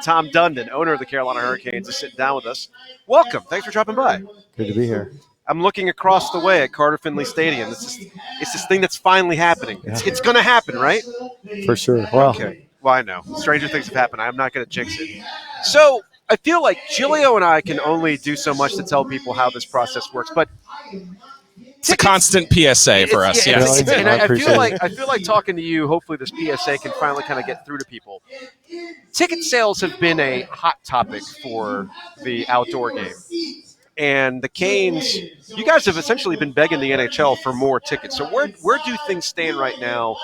Tom Dundon, owner of the Carolina Hurricanes, is sitting down with us. Welcome. Thanks for dropping by. Good to be here. I'm looking across the way at Carter Finley Stadium. It's this thing that's finally happening. It's going to happen, right? For sure. Well, okay. Well, I know. Stranger things have happened. I'm not going to jinx it. So I feel like Giglio and I can only do so much to tell people how this process works, but it's a constant PSA for us. Yeah, yes. And I feel like talking to you, hopefully this PSA can finally kind of get through to people. Ticket sales have been a hot topic for the outdoor game. And the Canes, you guys have essentially been begging the NHL for more tickets. So where do things stand right now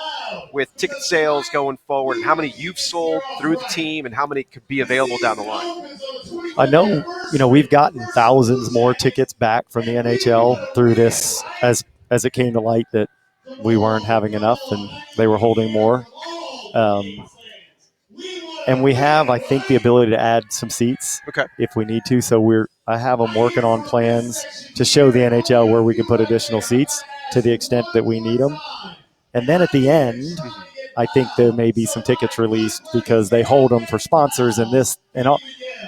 with ticket sales going forward, and how many you've sold through the team and how many could be available down the line? I know, we've gotten thousands more tickets back from the NHL through this as it came to light that we weren't having enough and they were holding more. And we have, I think, the ability to add some seats if we need to. So I have them working on plans to show the NHL where we can put additional seats to the extent that we need them. And then at the end, I think there may be some tickets released because they hold them for sponsors and this. And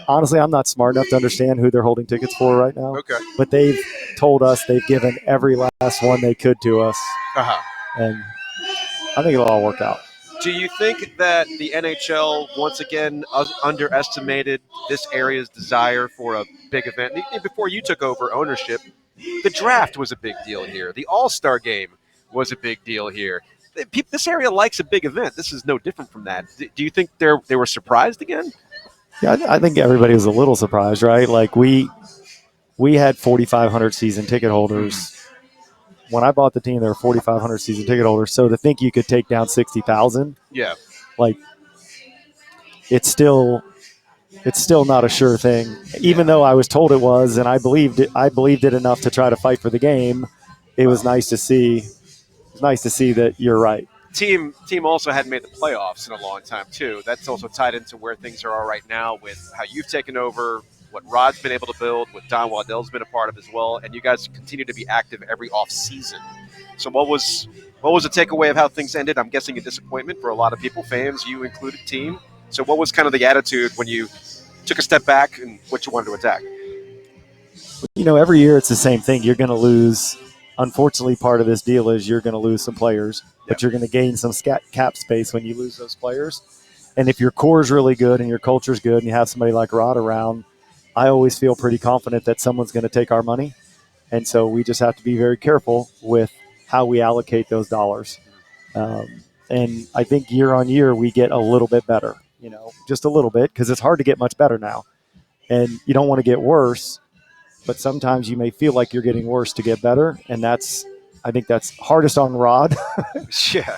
honestly, I'm not smart enough to understand who they're holding tickets for right now. Okay. But they've told us they've given every last one they could to us. And I think it'll all work out. Do you think that the NHL, once again, underestimated this area's desire for a big event? Before you took over ownership, the draft was a big deal here. The All-Star game was a big deal here. This area likes a big event. This is no different from that. Do you think they were surprised again? Yeah, I think everybody was a little surprised, right? Like we had 4,500 season ticket holders. When I bought the team, there were 4,500 season ticket holders. So to think you could take down 60,000, like it's still not a sure thing. Even though I was told it was, and I believed it enough to try to fight for the game. It was nice to see. It's nice to see that you're right. Team also hadn't made the playoffs in a long time too. That's also tied into where things are right now with how you've taken over, what Rod's been able to build, what Don Waddell's been a part of as well, and you guys continue to be active every off season. So what was the takeaway of how things ended? I'm guessing a disappointment for a lot of people, fans, you included, team. So what was kind of the attitude when you took a step back and what you wanted to attack? Every year it's the same thing. You're going to lose. Unfortunately, part of this deal is you're going to lose some players, but you're going to gain some cap space when you lose those players. And if your core is really good and your culture is good and you have somebody like Rod around, I always feel pretty confident that someone's going to take our money. And so we just have to be very careful with how we allocate those dollars. And I think year on year we get a little bit better, just a little bit, because it's hard to get much better now. And you don't want to get worse. But sometimes you may feel like you're getting worse to get better, and I think that's hardest on Rod.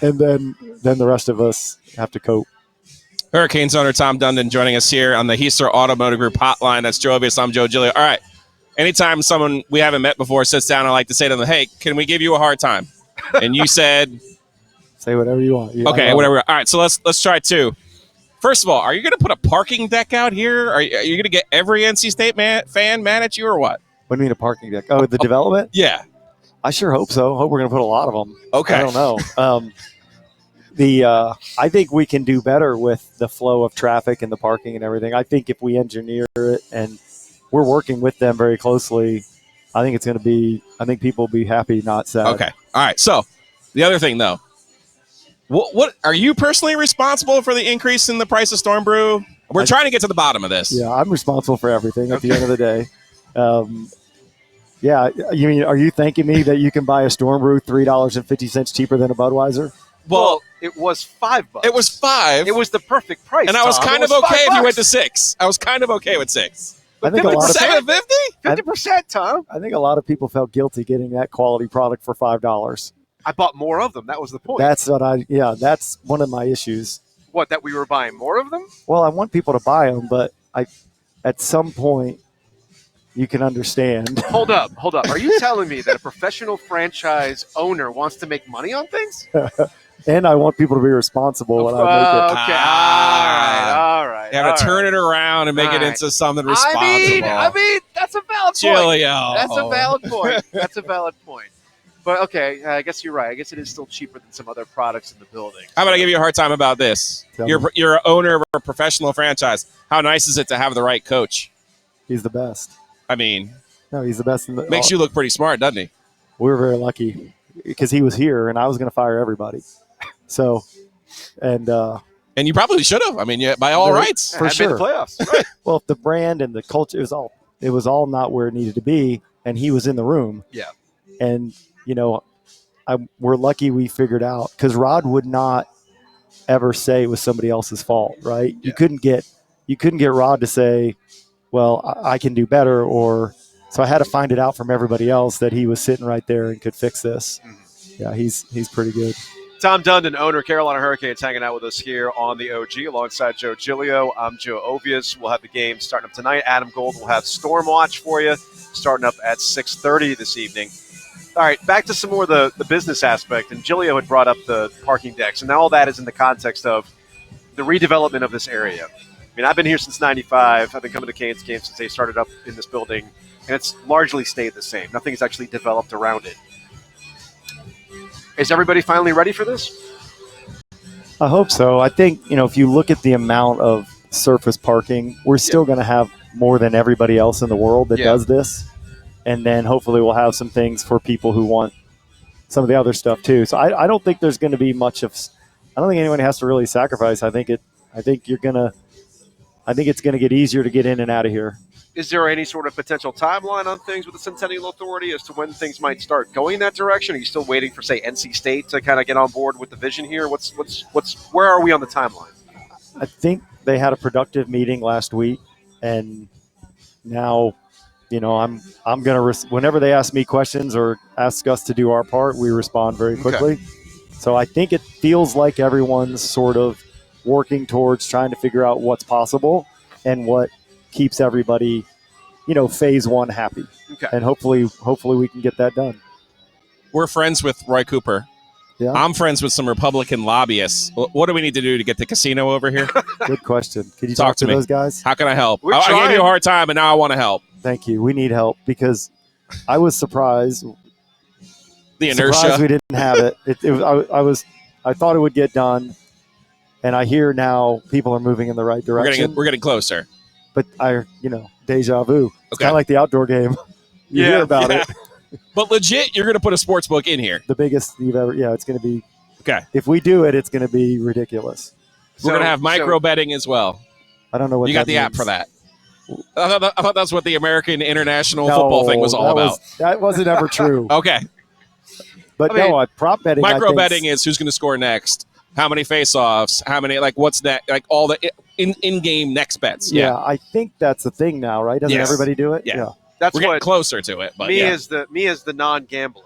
And then the rest of us have to cope. Hurricanes owner Tom Dundon joining us here on the Heister Automotive Group hotline. That's Joe Ovies. I'm Joe Giglio. All right. Anytime someone we haven't met before sits down, I like to say to them, hey, can we give you a hard time? And you said? Say whatever you want. Okay, whatever. All right, so let's try two. First of all, are you going to put a parking deck out here? Are you going to get every NC State fan mad at you or what? What do you mean a parking deck? Oh, the development? Yeah. I sure hope so. Hope we're going to put a lot of them. Okay. I don't know. I think we can do better with the flow of traffic and the parking and everything. I think if we engineer it, and we're working with them very closely, I think people will be happy, not sad. Okay. All right. So the other thing, though, what are you personally responsible for the increase in the price of Storm Brew? We're trying to get to the bottom of this. Yeah, I'm responsible for everything at the end of the day. You mean, are you thanking me that you can buy a Storm Brew $3.50 cheaper than a Budweiser? Well, it was $5. It was $5. It was the perfect price. And I was kind of okay if you went to $6. I was kind of okay with $6. I think a lot of 750? 50%, Tom. I think a lot of people felt guilty getting that quality product for $5. I bought more of them. That was the point. That's one of my issues. What, that we were buying more of them? Well, I want people to buy them, but at some point you can understand. Hold up. Are you telling me that a professional franchise owner wants to make money on things? And I want people to be responsible when I make it. Okay. All right. You have to turn it around and make it into something responsible. I mean, that's a valid point. Giglio. That's a valid point. But okay, I guess you're right. I guess it is still cheaper than some other products in the building. How about I give you a hard time about this? You're an owner of a professional franchise. How nice is it to have the right coach? He's the best. I mean, No, he's the best. Makes you look pretty smart, doesn't he? We were very lucky because he was here, and I was going to fire everybody. So, and you probably should have. I mean, yeah, by all rights, for sure. Made the playoffs. Right. Well, the brand and the culture it was all not where it needed to be, and he was in the room. Yeah. And we're lucky we figured out, because Rod would not ever say it was somebody else's fault, right? Yeah. You couldn't get Rod to say, well, I can do better, or so I had to find it out from everybody else that he was sitting right there and could fix this. Mm-hmm. Yeah, he's pretty good. Tom Dundon, owner, Carolina Hurricanes, hanging out with us here on the OG alongside Joe Giglio. I'm Joe Ovies. We'll have the game starting up tonight. Adam Gold will have Storm Watch for you, starting up at 6:30 this evening. All right, back to some more of the business aspect. And Giglio had brought up the parking decks, and now all that is in the context of the redevelopment of this area. I mean, I've been here since '95. I've been coming to Canes games since they started up in this building, and it's largely stayed the same. Nothing's actually developed around it. Is everybody finally ready for this? I hope so. I think, if you look at the amount of surface parking, we're still going to have more than everybody else in the world that does this. And then hopefully we'll have some things for people who want some of the other stuff too. So I don't think there's going to be much of – I don't think anyone has to really sacrifice. I think it's going to get easier to get in and out of here. Is there any sort of potential timeline on things with the Centennial Authority as to when things might start going in that direction? Are you still waiting for, say, NC State to kind of get on board with the vision here? Where are we on the timeline? I think they had a productive meeting last week, and now, I'm going to whenever they ask me questions or ask us to do our part, we respond very quickly. Okay. So I think it feels like everyone's sort of working towards trying to figure out what's possible and what keeps everybody, phase one happy. Okay. And hopefully we can get that done. We're friends with Roy Cooper. Yeah. I'm friends with some Republican lobbyists. What do we need to do to get the casino over here? Good question. Could you talk to those guys? How can I help? I gave you a hard time, and now I want to help. Thank you. We need help because I was surprised. The inertia. Surprised we didn't have it. I thought it would get done, and I hear now people are moving in the right direction. We're getting closer. But deja vu. It's kind of like the outdoor game. You hear about it. But legit, you're going to put a sports book in here. The biggest you've ever. Yeah, it's going to be. Okay. If we do it, it's going to be ridiculous. We're going to have micro betting as well. I don't know what you got the app for that. I thought that's what the American International Football thing was all about. That wasn't ever true. Okay. But prop betting. Micro betting is who's going to score next, how many face-offs, how many what's next, all the in-game next bets. Yeah, I think that's the thing now, right? Doesn't everybody do it? Yeah. We're getting closer to it. But as the non-gambler,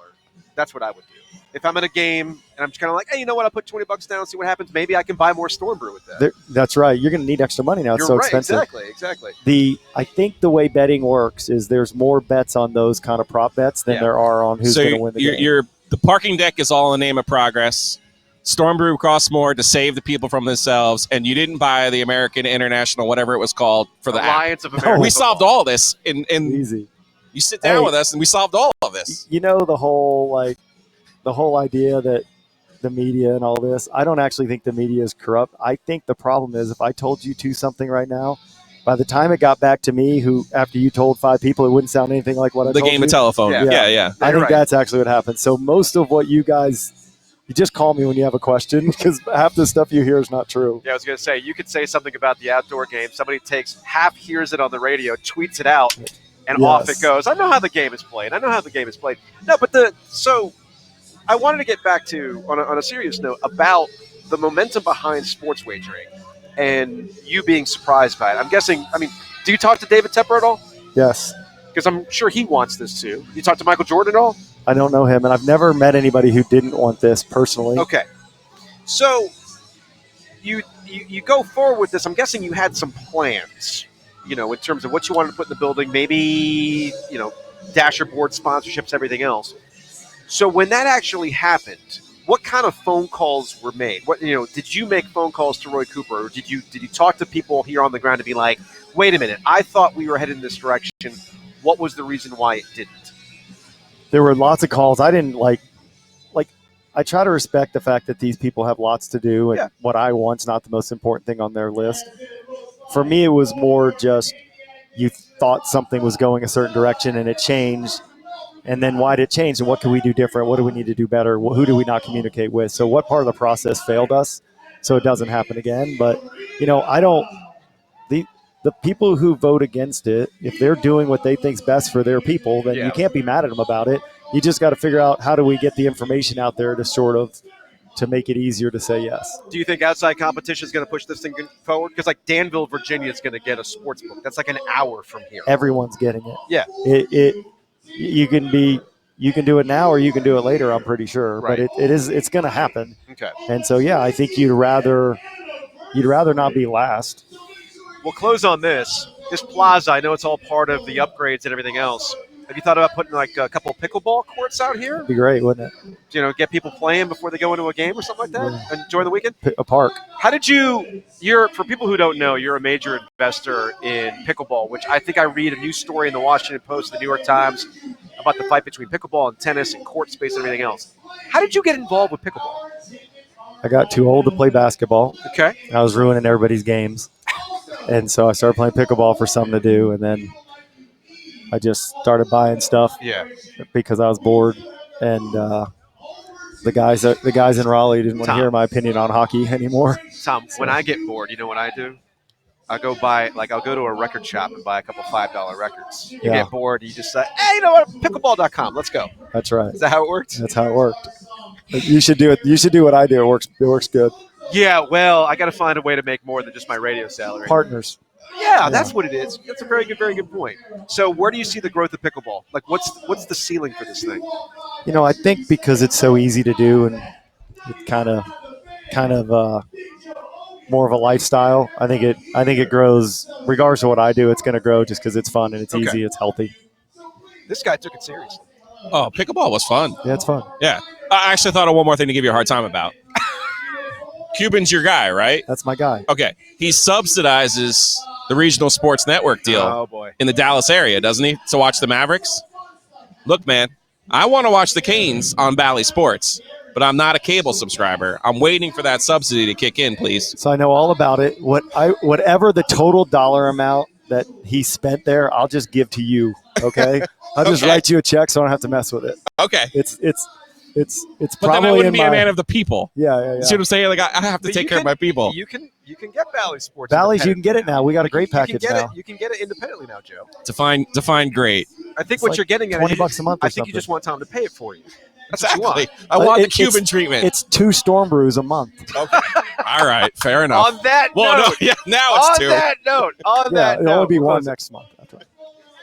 that's what I would do. If I'm in a game and I'm just kind of like, hey, you know what? I'll put $20 down, see what happens. Maybe I can buy more Storm Brew with that. That's right. You're going to need extra money now. It's so expensive. Exactly. I think the way betting works is there's more bets on those kind of prop bets than there are on who's going to win the game. The parking deck is all in the name of progress. Storm Brew costs more to save the people from themselves, and you didn't buy the American International, whatever it was called, for the Alliance app. of American We solved all this in easy. You sit down with us, and we solved all of this. The whole idea that the media and all this, I don't actually think the media is corrupt. I think the problem is if I told you something right now, by the time it got back to me, after you told 5 people, it wouldn't sound anything like what I told you. The game of telephone. Yeah. I think that's actually what happened. So most of what you guys, you just call me when you have a question because half the stuff you hear is not true. Yeah, I was going to say, you could say something about the outdoor game. Somebody hears it on the radio, tweets it out, and off it goes. I know how the game is played. No, but so I wanted to get back to, on a serious note, about the momentum behind sports wagering and you being surprised by it. I'm guessing, do you talk to David Tepper at all? Yes. Because I'm sure he wants this too. You talk to Michael Jordan at all? I don't know him, and I've never met anybody who didn't want this personally. Okay. So you go forward with this. I'm guessing you had some plans, in terms of what you wanted to put in the building, maybe, dasher board sponsorships, everything else. So when that actually happened, what kind of phone calls were made? Did you make phone calls to Roy Cooper, or did you talk to people here on the ground to be like, wait a minute, I thought we were headed in this direction. What was the reason why it didn't? There were lots of calls. I didn't I try to respect the fact that these people have lots to do, and Yeah. what I want's not the most important thing on their list. For me, it was more just you thought something was going a certain direction and it changed. And then why did it change, and what can we do different? What do we need to do better? Who do we not communicate with? So what part of the process failed us so it doesn't happen again? But, I don't – the people who vote against it, if they're doing what they think's best for their people, then you can't be mad at them about it. You just got to figure out how do we get the information out there to make it easier to say yes. Do you think outside competition is going to push this thing forward? Because like Danville, Virginia is going to get a sports book. That's like an hour from here. Everyone's getting it. Yeah. You can do it now or you can do it later, I'm pretty sure. Right. But it's going to happen. Okay. And so, yeah, I think you'd rather not be last. We'll close on this. This plaza, I know it's all part of the upgrades and everything else. Have you thought about putting like a couple pickleball courts out here? It'd be great, wouldn't it? Get people playing before they go into a game or something like that? Yeah. Enjoy the weekend? A park. How did for people who don't know, you're a major investor in pickleball, which I think I read a news story in the Washington Post, the New York Times, about the fight between pickleball and tennis and court space and everything else. How did you get involved with pickleball? I got too old to play basketball. Okay. I was ruining everybody's games. And so I started playing pickleball for something to do, and then I just started buying stuff because I was bored. And the guys in Raleigh didn't want to hear my opinion on hockey anymore. Tom, when I get bored, you know what I do? I'll go to a record shop and buy a couple $5 records. You get bored, you just say, hey, you know what? Pickleball.com, let's go. That's right. Is that how it works? That's how it worked. You should do it. You should do what I do. It works good. Yeah, well, I got to find a way to make more than just my radio salary. Partners. Yeah, that's what it is. That's a very good point. So where do you see the growth of pickleball? Like, what's the ceiling for this thing? I think because it's so easy to do and it's kind of more of a lifestyle. I think it grows regardless of what I do. It's going to grow just because it's fun and it's easy. It's healthy. This guy took it seriously. Oh, pickleball was fun. Yeah, it's fun. Yeah. I actually thought of one more thing to give you a hard time about. Cuban's your guy, right? That's my guy. Okay. He subsidizes the regional sports network deal in the Dallas area, doesn't he? To watch the Mavericks? Look, man, I want to watch the Canes on Bally Sports, but I'm not a cable subscriber. I'm waiting for that subsidy to kick in, please. So I know all about it. Whatever the total dollar amount that he spent there, I'll just give to you, okay? I'll just write you a check so I don't have to mess with it. Okay. It's but probably then I wouldn't be a man of the people. Yeah. You see what I'm saying? Like I have to take care of my people. You can get Bally Sports. Bally's, you can get it now. We got a great package now. You can get it independently now, Joe. Define great. I think what you're getting at $20 a month. I think you just want Tom to pay it for you. That's exactly. what you want. I want the Cuban treatment. It's 2 Storm Brews a month. Okay. All right. Fair enough. On that note. Now it's 2. On that note. It'll be 1 next month. That's right.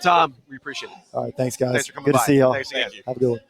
Tom, we appreciate it. All right. Thanks, guys. Thanks for coming Good by. to see y'all. Thanks again. Have a good one.